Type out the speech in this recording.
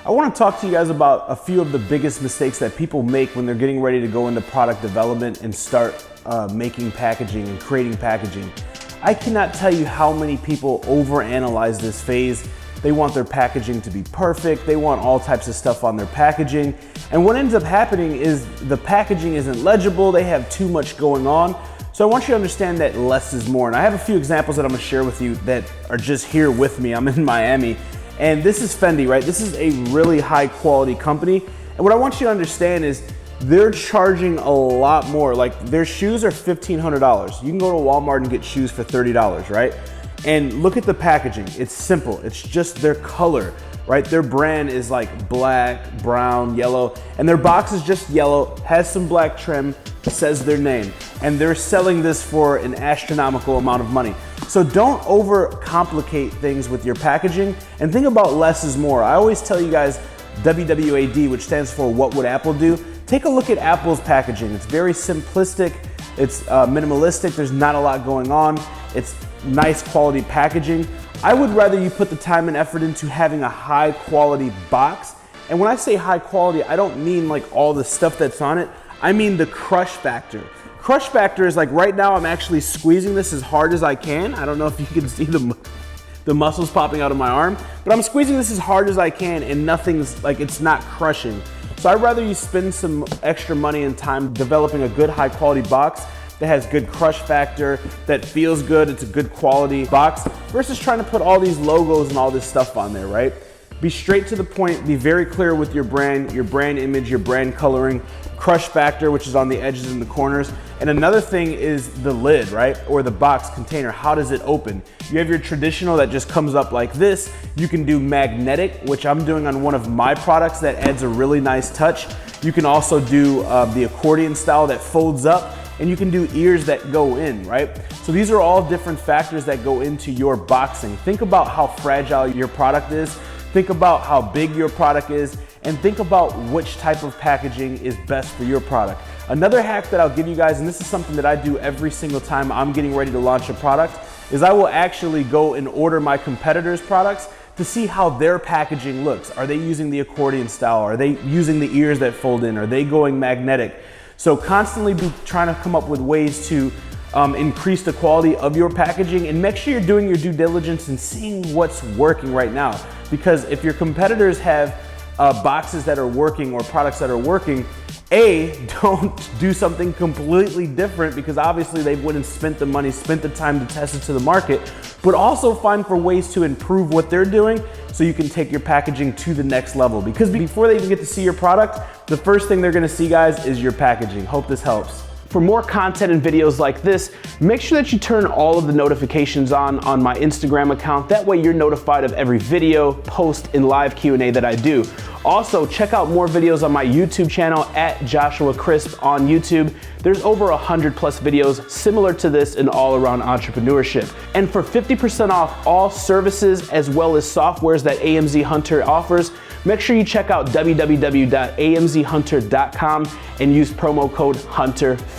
I want to talk to you guys about a few of the biggest mistakes that people make when they're getting ready to go into product development and start making packaging and creating packaging. I cannot tell you how many people overanalyze this phase. They want their packaging to be perfect. They want all types of stuff on their packaging. And what ends up happening is the packaging isn't legible. They have too much going on. So I want you to understand that less is more. And I have a few examples that I'm gonna share with you that are just here with me. I'm in Miami. And this is Fendi, right? This is a really high quality company. And what I want you to understand is they're charging a lot more. Like their shoes are $1,500. You can go to Walmart and get shoes for $30, right? And look at the packaging. It's simple. It's just their color, right? Their brand is like black, brown, yellow, and their box is just yellow, has some black trim, says their name. And they're selling this for an astronomical amount of money. So don't overcomplicate things with your packaging and think about less is more. I always tell you guys WWAD, which stands for what would Apple do? Take a look at Apple's packaging. It's very simplistic, it's minimalistic, there's not a lot going on, it's nice quality packaging. I would rather you put the time and effort into having a high quality box. And when I say high quality, I don't mean like all the stuff that's on it, I mean the crush factor. Crush factor is like right now I'm actually squeezing this as hard as I can. I don't know if you can see the muscles popping out of my arm, but I'm squeezing this as hard as I can and nothing's like, it's not crushing. So I'd rather you spend some extra money and time developing a good high quality box that has good crush factor, that feels good, it's a good quality box, versus trying to put all these logos and all this stuff on there, right? Be straight to the point, be very clear with your brand image, your brand coloring, crush factor, which is on the edges and the corners. And another thing is the lid, right? Or the box container, how does it open? You have your traditional that just comes up like this. You can do magnetic, which I'm doing on one of my products that adds a really nice touch. You can also do the accordion style that folds up, and you can do ears that go in, right? So these are all different factors that go into your boxing. Think about how fragile your product is. Think about how big your product is, and think about which type of packaging is best for your product. Another hack that I'll give you guys, and this is something that I do every single time I'm getting ready to launch a product, is I will actually go and order my competitors' products to see how their packaging looks. Are they using the accordion style? Are they using the ears that fold in? Are they going magnetic? So constantly be trying to come up with ways to increase the quality of your packaging, and make sure you're doing your due diligence and seeing what's working right now. Because if your competitors have boxes that are working or products that are working, don't do something completely different, because obviously they wouldn't spent the money, spent the time to test it to the market, but also find for ways to improve what they're doing so you can take your packaging to the next level. Because before they even get to see your product, the first thing they're gonna see, guys, is your packaging. Hope this helps. For more content and videos like this, make sure that you turn all of the notifications on my Instagram account. That way you're notified of every video, post, and live Q&A that I do. Also, check out more videos on my YouTube channel at Joshua Crisp on YouTube. There's over 100 plus videos similar to this in all around entrepreneurship. And for 50% off all services as well as softwares that AMZ Hunter offers, make sure you check out www.amzhunter.com and use promo code HUNTER50.